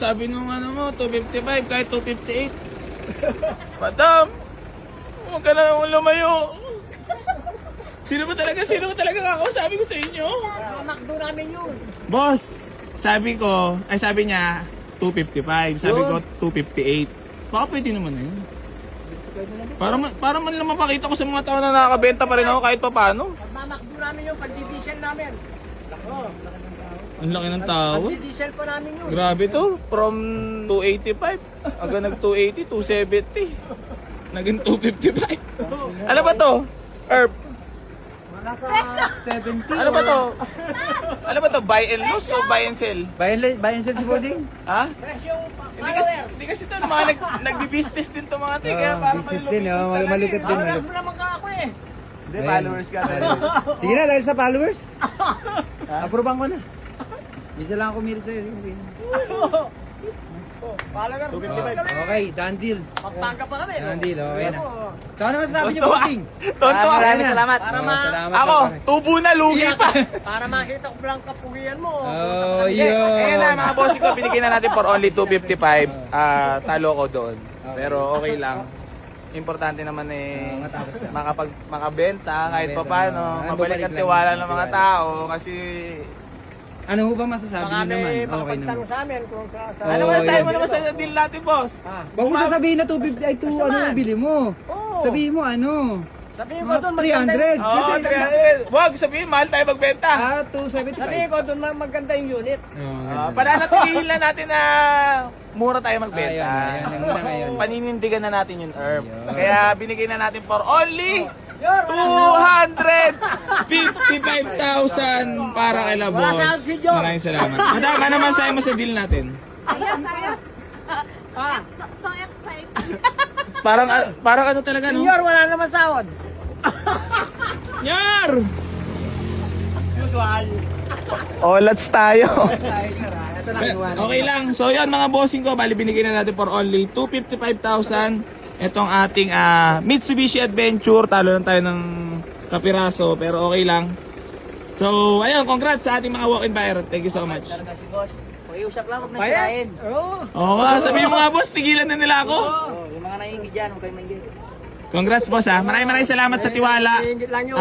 sabi nung ano mo, 255 kahit 258. Madam, huwag ka na lumayo. Sino ba talaga kakausapin ko sa inyo? Makdo namin yun. Boss, sabi niya 255, sabi ko 258. Baka pwede naman na yun. Para man lang mapakita ko sa mga tao na nakakabenta pa rin ako kahit pa paano. Magmamakdo namin yun, pagdidiesel namin. Ang laki ng tao. Pagdidiesel pa namin yun. Grabe to, from 285 hanggang nag 280, 270. Naging 255. Ano ba to? Herb. Nasa 70. Ano ba to? Ano ba to? Buy and lose o buy and sell? Buy and sell si Bossing? Ha? Presyong Hindi kasi to mga nagbi-business din to mga ate, kaya parang business din, malupit din. Followers mo naman ka ako eh. Hindi, followers ka. Sige na, dahil sa followers. Approvean ko na. Isa lang ako mirit sa'yo. Followers mo 255. Okay, done deal. Magpangka pa kami. Done deal, okay na. So ano masasabi niyo, Bossing? Tonto. Maraming salamat. Salamat Ako, tubo na, lugi pa. Para makita ko lang kapugian mo. Oh, Ayan na yun. mga bossing ko, binigyan na natin for only 255. Talo ko doon. Pero okay lang. Importante naman matapos na. makabenta kahit pa paano. Mabalik ang lang. tiwala ng mga tao kasi... Ano ho ba masasabi Baka niyo naman? may Okay makapagtanong naman. sa amin kung sa... Ano Oh, masasabi mo yan. naman sa deal natin, boss? Huwag mo sasabihin na 250 ay 2 ano yung bili mo. Oo. Sabihin mo ano? Sabihin ko Mga doon 300. Oo, Kasi 300. Wag sabihin, mahal tayo magbenta. 275. Sabihin ko doon maganda yung unit. Pananatilihin lang natin na mura tayo magbenta. Ayan, ang una ngayon. Paninindigan na natin yung herb. Ayun. Kaya binigay na natin for only 255,000 para kay La Wala Boss. sahod si John. Maraming salamat. Madam, ano man sa'yo mo sa deal natin? So excited. Parang ano talaga, no? Senior, wala naman sahod. Yar! Olats tayo. Okay lang. So yun mga bossing ko, bali binigay na natin for only 255,000 itong ating Mitsubishi Adventure. Talo lang tayo ng kapiraso pero okay lang. So ayun, congrats sa ating mga walk-in buyer. Thank you so much. Talaga si boss. Pakiusap lang, huwag na sirain. Oo. Oo nga, sabihin mo nga boss, tigilan na nila ako. Yung mga naiingit dyan, huwag kayo maingit. Congrats boss ha. Maraming salamat sa tiwala. Naiingit lang yun.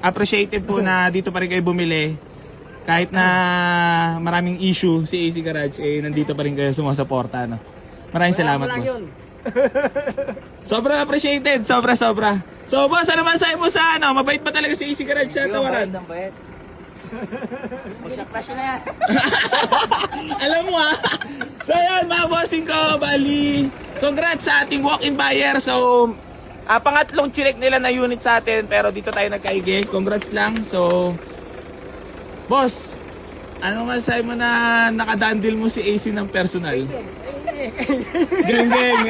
Appreciated po na dito pa rin kayo bumili. Kahit na maraming issue si AC Garage, nandito pa rin kayo sumusuporta, no? Maraming salamat, Wala lang boss. yun. Sobrang appreciated, sobra. So, boss, ano man sa'yo mo sa ano? Mabait ba talaga si AC Garage sa tawaran? Ang bait. Magsa-flash na yan. Alam mo ha? So, yan, mga bossing ko, bali. Congrats sa ating walk-in buyer. So, pangatlong chinek nila na unit sa atin, pero dito tayo nagkaigi. Congrats lang. So, boss, ano masasabi mo na nakadandil mo si AC ng personal? Geng.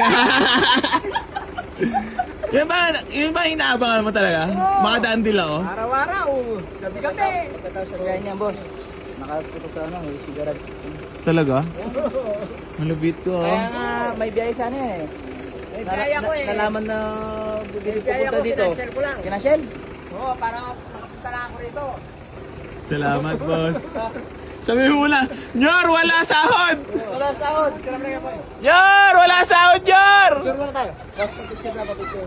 Yun ba inaabangan mo talaga? Makadandil ako? Araw-araw. Gabi-gabi. Kaya niya, boss. Nakaputo sa ano, si Garage. Talaga? Malubit ko Kaya nga, may biyahe sana yan eh. May kaya ko eh. Nalaman na bibili Kaya pupunta ko, dito. pinashare ko lang. Kinashell? Oo, para makapunta na ako rito. Salamat, boss. Sabi mo na, Nyor, wala sahod! Wala sahod. Kaya na ako. Nyor, wala sahod, Nyor! Sure muna tayo. Picture na ba picture?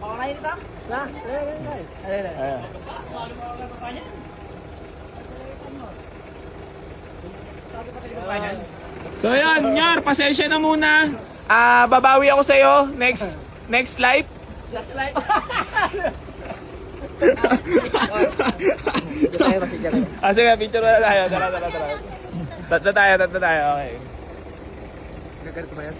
Okay na yun ito? Na, ayun. So yun, Nyor, pasensya na muna. Babawi ako sa'yo next live. Last light. Sige, picture na tayo. Tara. Tatlo tayo. Okay. Gagarito ba yan?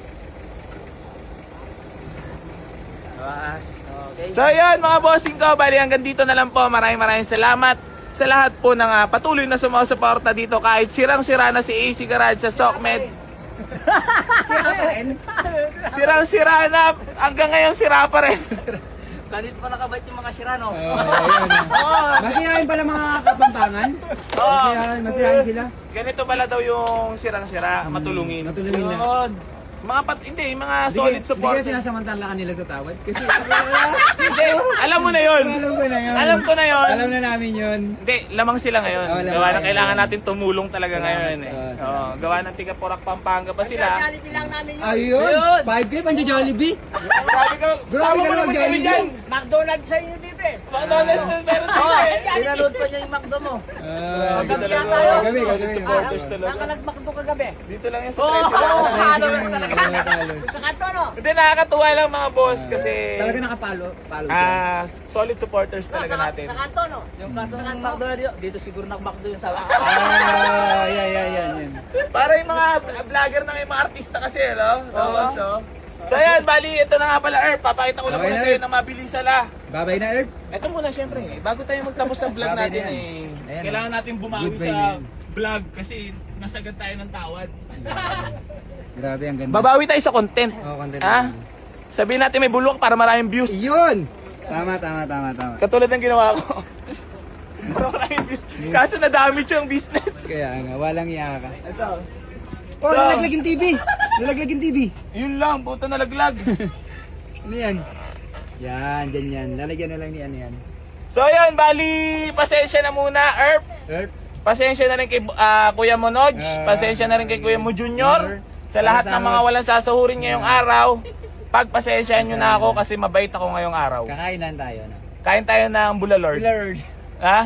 Okay. So yun, mga bossing ko, bali hanggang dito na lang po. Maraming salamat sa lahat po ng patuloy na sumusuporta dito kahit sirang-sira na si AC Garage sa SOCMED. Sirang-sira na, hanggang ngayon sira pa rin. Ganito pa nakabait yung mga Shirano. Masirahin pala mga kapampangan. Masirahin sila. Ganito pala daw yung sirang-sira, matulungin. Matulungin na. Yun. Hindi, mga solid Hindi support. kaya sinasamantala nila sa tawad. Kasi Hindi, alam mo na yun. alam ko na yun. Alam ko na yun. Alam na namin yun. Hindi, lamang sila ngayon. Oo, lamang Gawa na tayo. kailangan natin tumulong talaga Salamat. ngayon eh. Oo, Oo, gawa ng tiga Porac, Pampanga pa sila. Jollibee lang namin yun. Ayun! 5K, panjo Jollibee. Grabe ka. Grabe Sama ka mo naman, naman kami Jollibee. dyan. McDonald's sa inyo dito eh. McDonald's na meron tayo eh. Pinanood pa niya yung McDo mo. Grabe Gabi talaga. tayo. Gabi. Supporters Saan ka talaga. nag-McDo kagabi? Dito lang yan sa Oo, Treasure. followers talaga. Sa kanto no? Hindi, nakakatuwa lang mga boss kasi Talaga nakapalo. Palo solid supporters talaga natin. Sa kanto no? Yung kanto ng McDo na dito siguro nag-McDo yung sa Yan. Para yung mga vlogger ng mga artista kasi, no? Boss, no? So yan, bali, ito na nga pala, Earth. Papakita ko lang Okay muna na, sa'yo Earth. na mabilis ala. Babay na, Earth. Ito muna, syempre, bago tayo magtapos ng vlog Babay na natin yan. eh. Ayan, Kailangan natin bumawi Goodbye sa na yan. vlog kasi nasagad tayo ng tawad. Grabe, ang ganda. Babawi tayo sa content. Oh, content. Ha? Sabihin natin may bulwak para maraming views. Yun! Tama. Katulad ng ginawa ko. Para maraming views. Kaso na-damage yung business. Kaya nga, walang iya ka. Ito. Oh, So- nalaglag yung TV! Nalaglag yung TV! Yun lang, buta nalaglag. Ano yan? Yan, dyan yan. Lalagyan na lang ni ano yan. So yun, bali, pasensya na muna, Earth. Earth? Pasensya na rin kay Kuya Monoj. Pasensya na rin kay Kuya Mo Junior. Sa lahat ng mga walang sasahurin ngayong araw. Pagpasensyaan nyo na ako kasi mabait ako ngayong araw. Kakainan tayo, no? Kain tayo ng bulalord. Lord. Ha?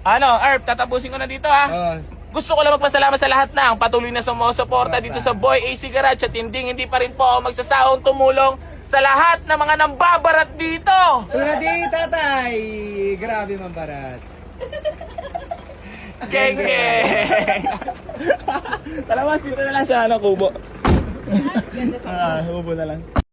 Ano, Earth, tatapusin ko na dito ha. Oh, Gusto ko lang magpasalamat sa lahat ng patuloy na sumusuporta dito sa Boy AC Garage at hindi pa rin po ako magsasawang tumulong sa lahat ng mga nambabarat dito. tulad di tatay! Grabe mambarat. Geng geng. Talamas dito na lang sa kubo. Kubo na lang.